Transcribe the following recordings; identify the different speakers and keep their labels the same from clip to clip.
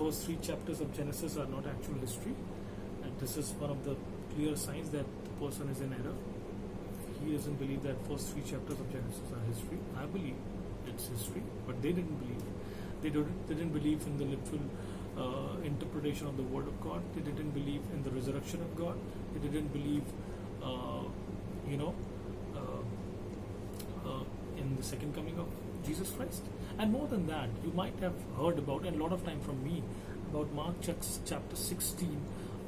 Speaker 1: first 3 chapters of Genesis are not actual history, and this is one of the clear signs that the person is in error. He doesn't believe that first 3 chapters of Genesis are history. I believe it's history, but they didn't believe. They didn't believe in the literal interpretation of the Word of God. They didn't believe in the resurrection of God. They didn't believe, you know, in the second coming of Jesus Christ. And more than that, you might have heard about, and a lot of time from me, about Mark chapter 16,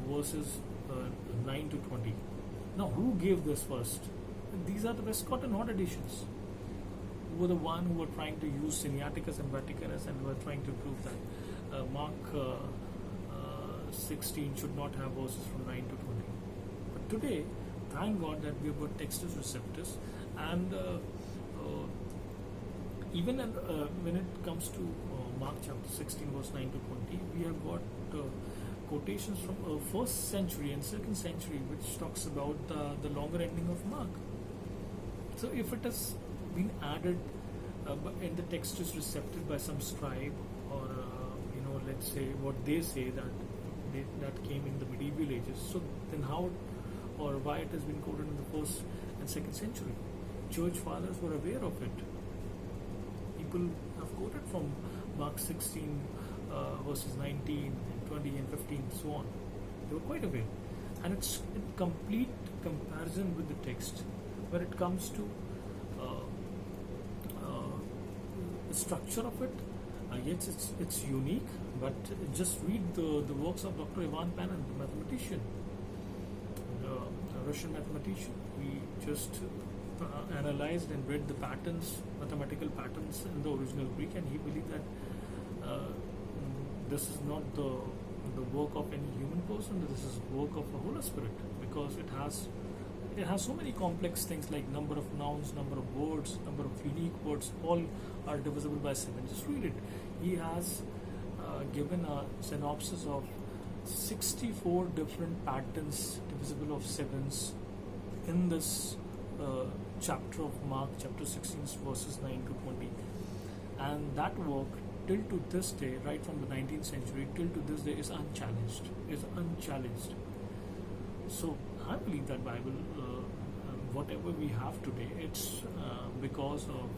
Speaker 1: verses 9 to 20. Now, who gave this first? These are the Westcott and Hort editions, who were the one who were trying to use Sinaiticus and Vaticanus and were trying to prove that Mark 16 should not have verses from 9 to 20. But today, thank God that we have got Textus Receptus, and even when it comes to Mark chapter 16 verse 9 to 20, we have got quotations from 1st century and 2nd century which talks about the longer ending of Mark. So if it has been added in the Textus Receptus by some scribe, or let's say what they say that came in the medieval ages, so then how or why it has been quoted in the 1st and 2nd century? Church fathers were aware of it. People have quoted from Mark 16 verses 19 and 20 and 15 so on. They were quite aware, and it's in complete comparison with the text when it comes to the structure of it. Yes, it's unique, but just read the works of Dr. Ivan Panin, the mathematician, a Russian mathematician. He just analyzed and read the patterns, mathematical patterns in the original Greek, and he believed that this is not the work of any human person. This is work of the Holy Spirit, because it has so many complex things like number of nouns, number of words, number of unique words, all are divisible by 7. Just read it. He has given a synopsis of 64 different patterns divisible of 7s in this chapter of Mark, chapter 16, verses 9 to 20. And that work, till to this day, right from the 19th century till to this day, is unchallenged. So I believe that Bible, whatever we have today, it's because of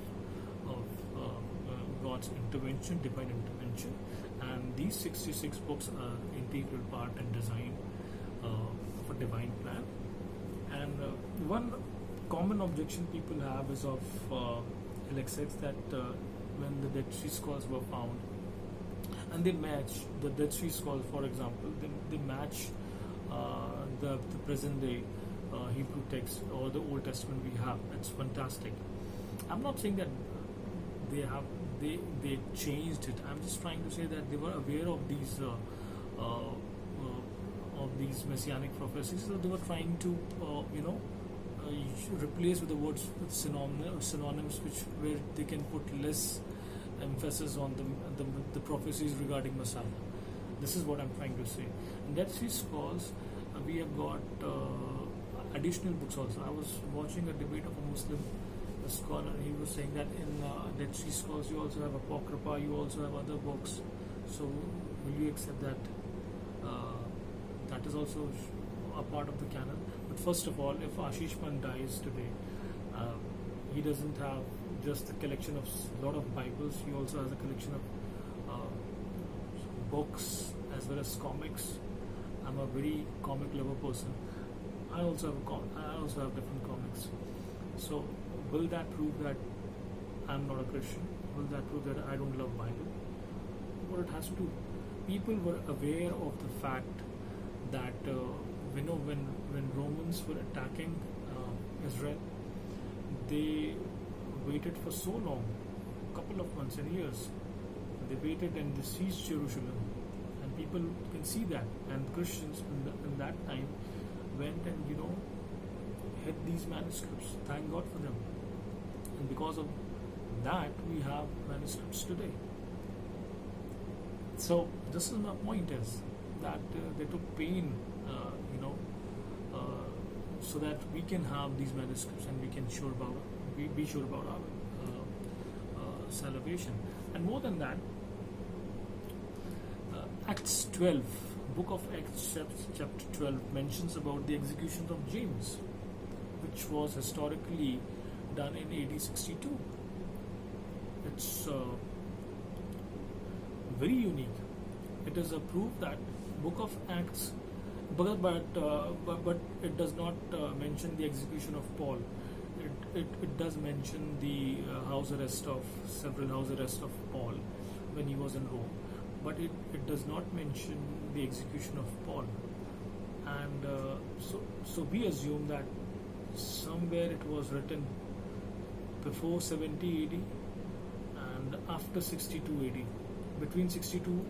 Speaker 1: God's intervention, divine intervention, and these 66 books are integral part and design of a divine plan. And one common objection people have is of Alexis, that when the Dead Sea Scrolls were found, and they match the Dead Sea Scrolls, for example, they match the present day Hebrew text or the Old Testament we have. It's fantastic. I'm not saying that they changed it. I'm just trying to say that they were aware of these messianic prophecies, so they were trying to replace with the words with synonyms where they can put less emphasis on the prophecies regarding Messiah. This is what I'm trying to say. In Dead Sea Scrolls, we have got additional books also. I was watching a debate of a Muslim scholar. He was saying that in Dead Sea Scrolls you also have Apocrypha, you also have other books. So will you accept that that is also a part of the canon? But first of all, if Ashish Man dies today, he doesn't have just a collection of a lot of Bibles. He also has a collection of books as well as comics. I'm a very comic lover person. I also have different comics. So will that prove that I'm not a Christian? Will that prove that I don't love Bible? What it has to do? People were aware of the fact that when Romans were attacking Israel, they waited for so long, a couple of months and years. They waited and they seized Jerusalem, and people can see that. And Christians in that time went and hid these manuscripts. Thank God for them. And because of that, we have manuscripts today. So this is my point, is that they took pain, so that we can have these manuscripts and we can be sure about our salvation. And more than that, Acts 12, book of Acts chapter 12 mentions about the execution of James, which was historically done in AD 62. It's very unique. It is a proof that book of Acts, but it does not mention the execution of Paul. It does mention the several house arrest of Paul when he was in Rome, but it does not mention the execution of Paul. And so we assume that somewhere it was written before 70 AD and after 62 AD, between 62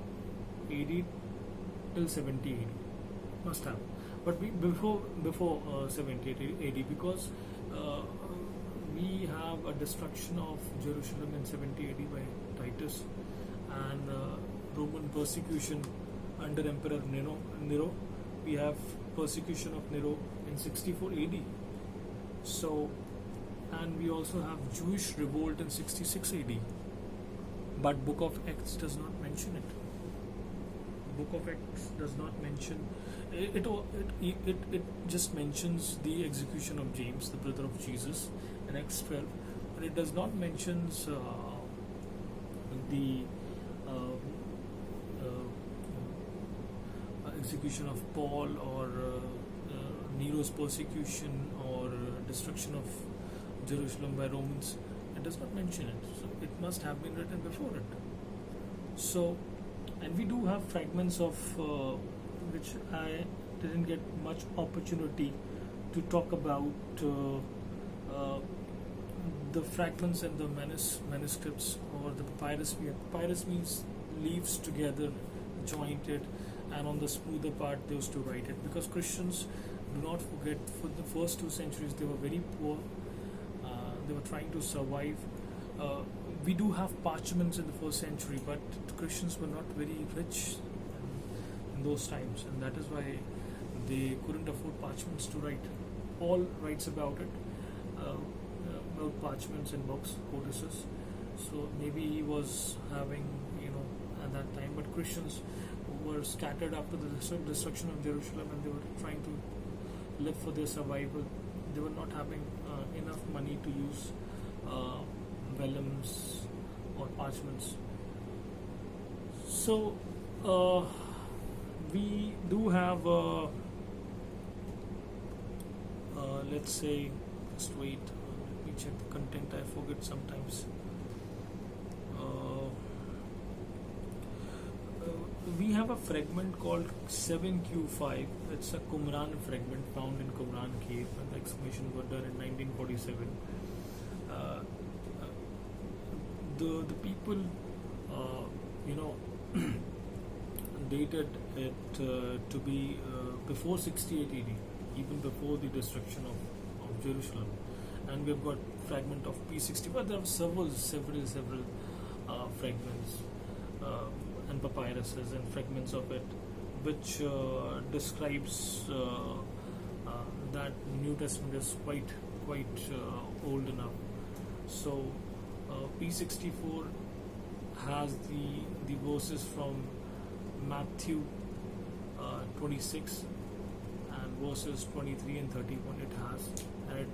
Speaker 1: AD till 70 AD, must have. But before 70 AD, because we have a destruction of Jerusalem in 70 AD by Titus, and Roman persecution under Emperor Nero. We have persecution of Nero in 64 AD. So, and we also have Jewish revolt in 66 AD. But Book of Acts does not mention it. Book of Acts does not mention it just mentions the execution of James, the brother of Jesus, in Acts 12, but it does not mention the execution of Paul or Nero's persecution or destruction of Jerusalem by Romans. It does not mention it, so it must have been written before it. So, and we do have fragments of which I didn't get much opportunity to talk about, the fragments and the manuscripts or the papyrus. Papyrus means leaves together, jointed, and on the smoother part they used to write it, because Christians, do not forget, for the first 2 centuries they were very poor. They were trying to survive. We do have parchments in the 1st century, but Christians were not very rich in those times, and that is why they couldn't afford parchments to write. Paul writes about it, about parchments and books, codices. So maybe he was having, at that time, but Christians were scattered after the destruction of Jerusalem, and they were trying to live for their survival. They were not having enough money to use vellums or parchments. So we do have, let's say, just wait, let me check the content, I forget sometimes. We have a fragment called 7Q5. It's a Qumran fragment found in Qumran cave, and the excavations were done in 1947. The people, dated it to be before 68 AD, even before the destruction of Jerusalem. And we've got fragment of P65. There are several fragments and papyruses and fragments of it, which describes that New Testament is quite old enough. So P64 has the verses from Matthew 26 and verses 23 and 31. It has, and it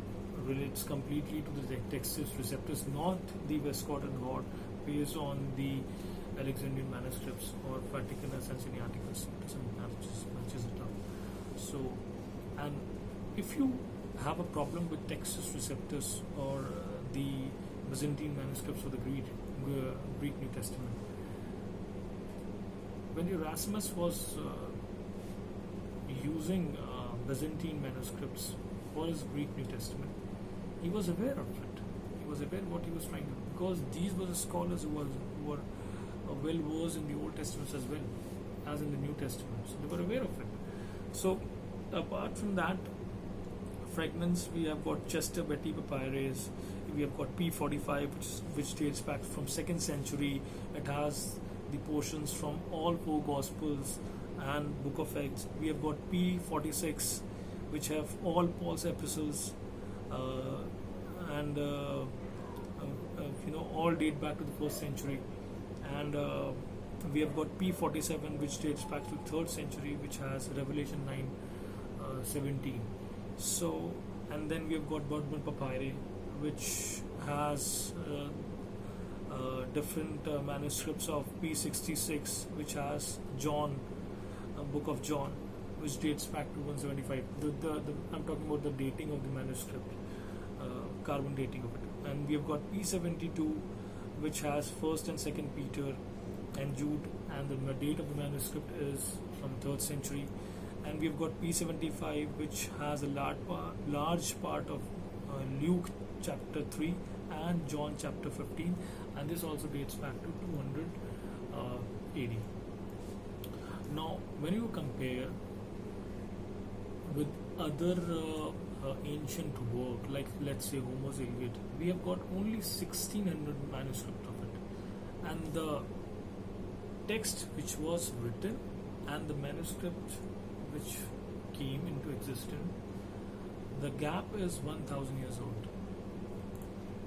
Speaker 1: relates completely to the Textus Receptus, not the Westcott and Hort, based on the Alexandrian manuscripts or Vaticanus and Sinaiticus. Matches it up. So, and if you have a problem with Textus Receptus or the Byzantine manuscripts of the Greek New Testament, when Erasmus was using Byzantine manuscripts for his Greek New Testament, he was aware of it. He was aware what he was trying to do, because these were the scholars who were well versed in the Old Testaments as well as in the New Testament. So they were aware of it. So apart from that, fragments, we have got Chester Beatty Papyrus, we have got P45, which dates back from 2nd century. It has the portions from all 4 Gospels and Book of Acts. We have got P46, which have all Paul's epistles, and all date back to the 1st century. And We have got P47, which dates back to 3rd century, which has Revelation 9:17. So, and then we have got Bodmer Papyri, which has different manuscripts of P66, which has John, Book of John, which dates back to 175. I'm talking about the dating of the manuscript, carbon dating of it. And we have got P72, which has 1st and 2nd Peter and Jude, and the date of the manuscript is from 3rd century. And we have got P75, which has a large part of Luke chapter 3 and John chapter 15, and this also dates back to 200 AD. Now, when you compare with other ancient work, like let's say Homer's Iliad, we have got only 1600 manuscript of it, and the text which was written and the manuscript which came into existence, the gap is 1000 years old.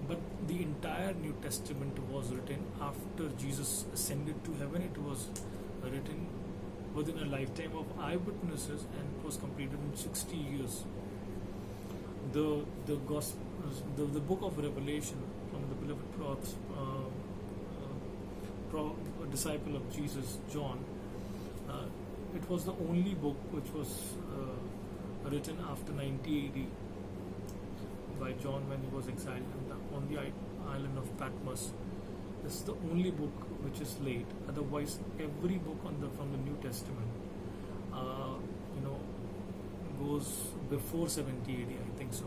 Speaker 1: But the entire New Testament was written after Jesus ascended to heaven. It was written within a lifetime of eyewitnesses, and it was completed in 60 years. The book of Revelation from the beloved disciple of Jesus, John, it was the only book which was written after 90 AD by John when he was exiled on the island of Patmos. This is the only book which is late. Otherwise, every book from the New Testament, goes before 70 AD. I think so.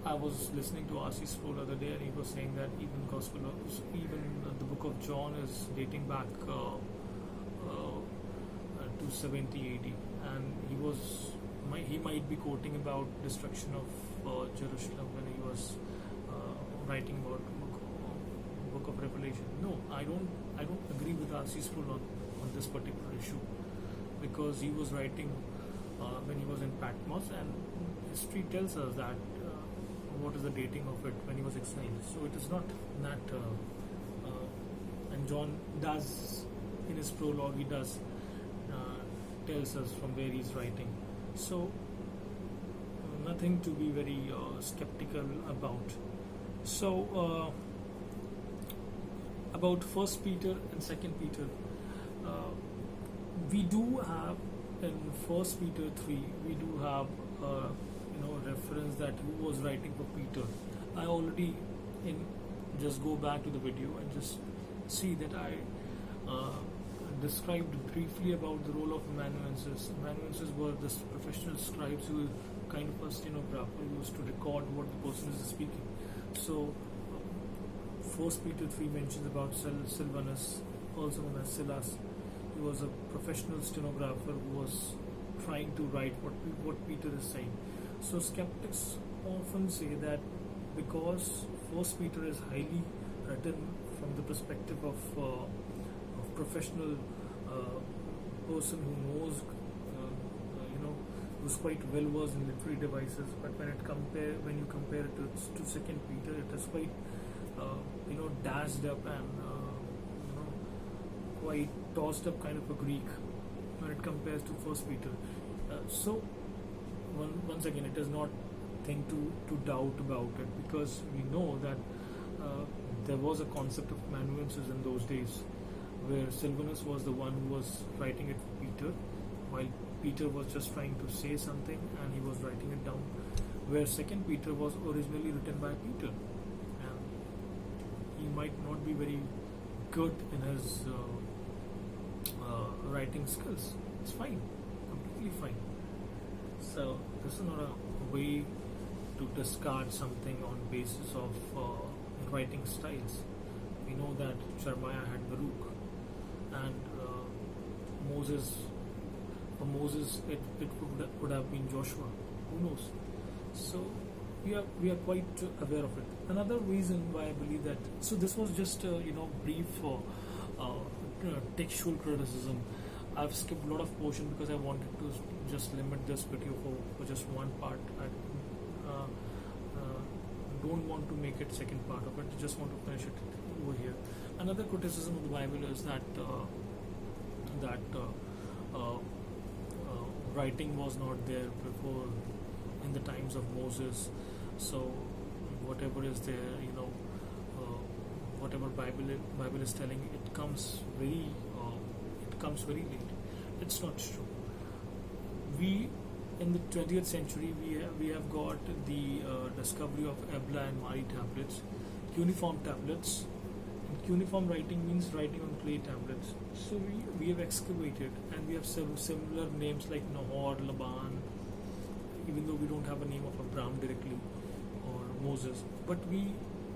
Speaker 1: I was listening to R.C. Sproul the other day, and he was saying that even the book of John is dating back to 70 AD, and he might be quoting about destruction of Jerusalem when he was writing about book of Revelation. No, I don't agree with R.C. Sproul on this particular issue, because he was writing when he was in Patmos, and history tells us that what is the dating of it when he was exiled. So it is not that, and John does in his prologue, he does tells us from where he's writing. So nothing to be very skeptical about. So about 1st Peter and 2nd Peter, we do have in 1st Peter 3, we do have reference that who was writing for Peter. I already just go back to the video and just see that I described briefly about the role of amanuenses. Amanuenses were the professional scribes who were kind of a stenographer who used to record what the person is speaking. So 1st Peter 3 mentions about Silvanus, also known as Silas. He was a professional stenographer who was trying to write what Peter is saying. So skeptics often say that because 1st Peter is highly written from the perspective of professional person who knows, who's quite well versed in literary devices, but when you compare it to 2nd Peter, it is quite dashed up and quite tossed up kind of a Greek when it compares to 1st Peter. So once again, it is not thing to doubt about it, because we know that there was a concept of amanuenses in those days, where Silvanus was the one who was writing it for Peter, while Peter was just trying to say something and he was writing it down, where 2nd Peter was originally written by Peter, and he might not be very good in his writing skills. It's fine, completely fine. So this is not a way to discard something on basis of writing styles. We know that Jeremiah had Baruch, and for Moses it would have been Joshua. Who knows? So we are quite aware of it. Another reason why I believe that, so this was just brief textual criticism. I've skipped a lot of portion because I wanted to just limit this video for just one part. I don't want to make it second part of it. Just want to finish it over here. another criticism of the Bible is that writing was not there before in the times of Moses. So whatever is there, whatever Bible is telling, it comes very late. It's not true. We in the 20th century we have got the discovery of Ebla and Mari tablets, cuneiform tablets. And cuneiform writing means writing on clay tablets. So we have excavated, and we have similar names like Nahor, Laban, even though we don't have a name of Abraham directly or Moses, but we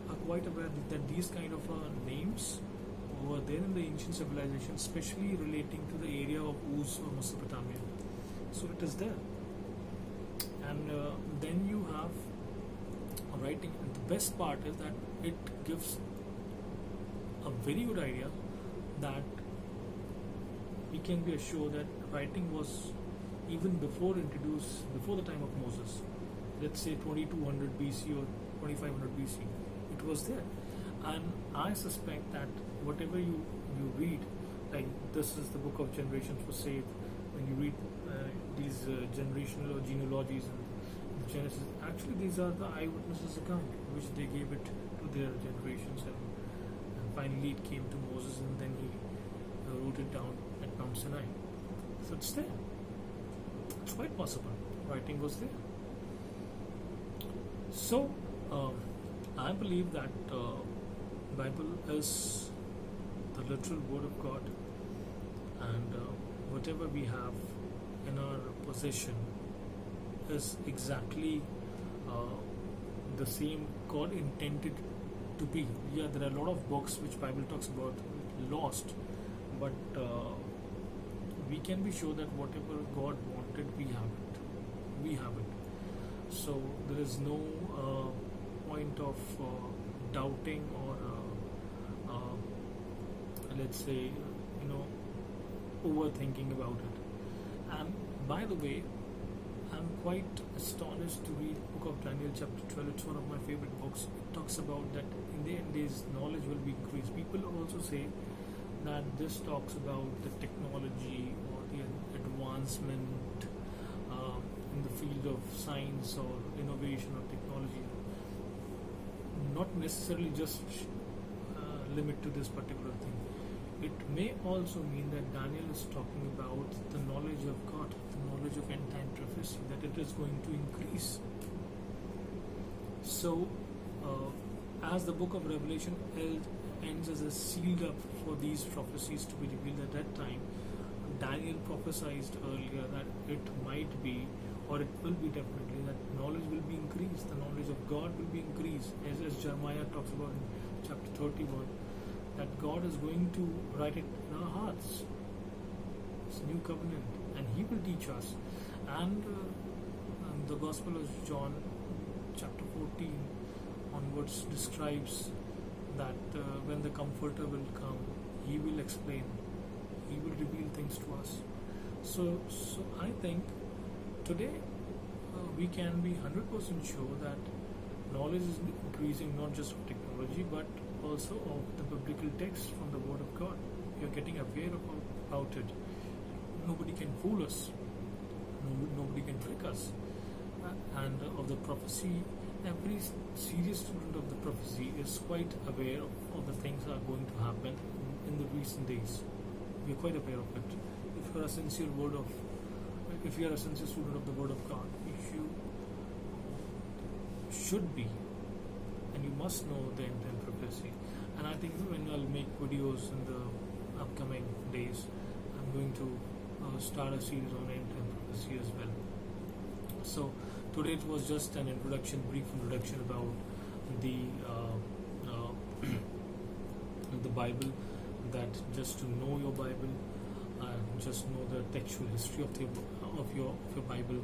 Speaker 1: are quite aware that these kind of names were there in the ancient civilization, especially relating to the area of Uz or Mesopotamia. So it is there. And then you have writing, and the best part is that it gives a very good idea that we can be assured that writing was even before the time of Moses. Let's say 2200 BC or 2500 BC, it was there. And I suspect that whatever you read, like this is the book of generations for saved, when you read these generational or genealogies and Genesis, actually these are the eyewitnesses' account which they gave it to their generations, and finally it came to Moses, and then he wrote it down at Mount Sinai. So it's there. It's quite possible. Writing was there. So I believe that Bible is the literal word of God, and whatever we have in our possession is exactly the same God intended to be. Yeah, there are a lot of books which Bible talks about lost, but we can be sure that whatever God wanted, we have it. We have it. So there is no point of doubting or let's say overthinking about it. And by the way, I'm quite astonished to read Book of Daniel chapter 12. It's one of my favorite books. It talks about that in the end days knowledge will be increased. People also say that this talks about the technology or the advancement in the field of science or innovation or technology. Not necessarily just limit to this particular thing. It may also mean that Daniel is talking about the knowledge of God, the knowledge of end time prophecy, that it is going to increase. So, as the book of Revelation ends as a sealed up for these prophecies to be revealed at that time, Daniel prophesied earlier that it might be, or it will be definitely, that knowledge will be increased, the knowledge of God will be increased, as Jeremiah talks about in chapter 31, that God is going to write it in our hearts. It's a new covenant, and He will teach us. And the Gospel of John, chapter 14 onwards, describes that when the Comforter will come, He will explain, He will reveal things to us. So I think today we can be 100% sure that knowledge is increasing, not just of technology, but also of the biblical text from the Word of God. We are getting aware about it. Nobody can fool us. Nobody can trick us. And of the prophecy, every serious student of the prophecy is quite aware of the things that are going to happen in the recent days. We are quite aware of it. If you are a sincere student of the Word of God, you should be, and you must know the end time prophecy. And I think when I'll make videos in the upcoming days, I'm going to start a series on end time prophecy as well. So today it was just an brief introduction about the the Bible, that just to know your Bible, just know the textual history of your Bible,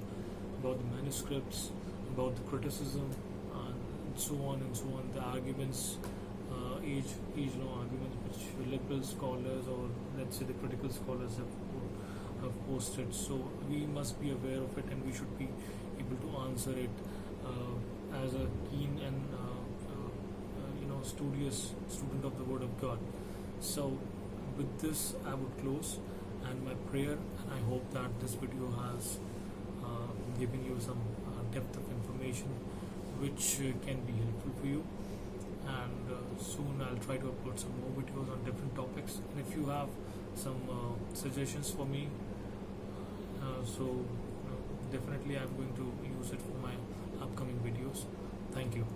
Speaker 1: about the manuscripts, about the criticism, and so on, the arguments, age-long arguments which liberal scholars, or let's say the critical scholars, have posted. So we must be aware of it, and we should be able to answer it as a keen and studious student of the Word of God. So with this I would close, and my prayer, and I hope that this video has given you some depth of information which can be helpful for you. And soon I'll try to upload some more videos on different topics, and if you have some suggestions for me, definitely I'm going to use it for my upcoming videos. Thank you.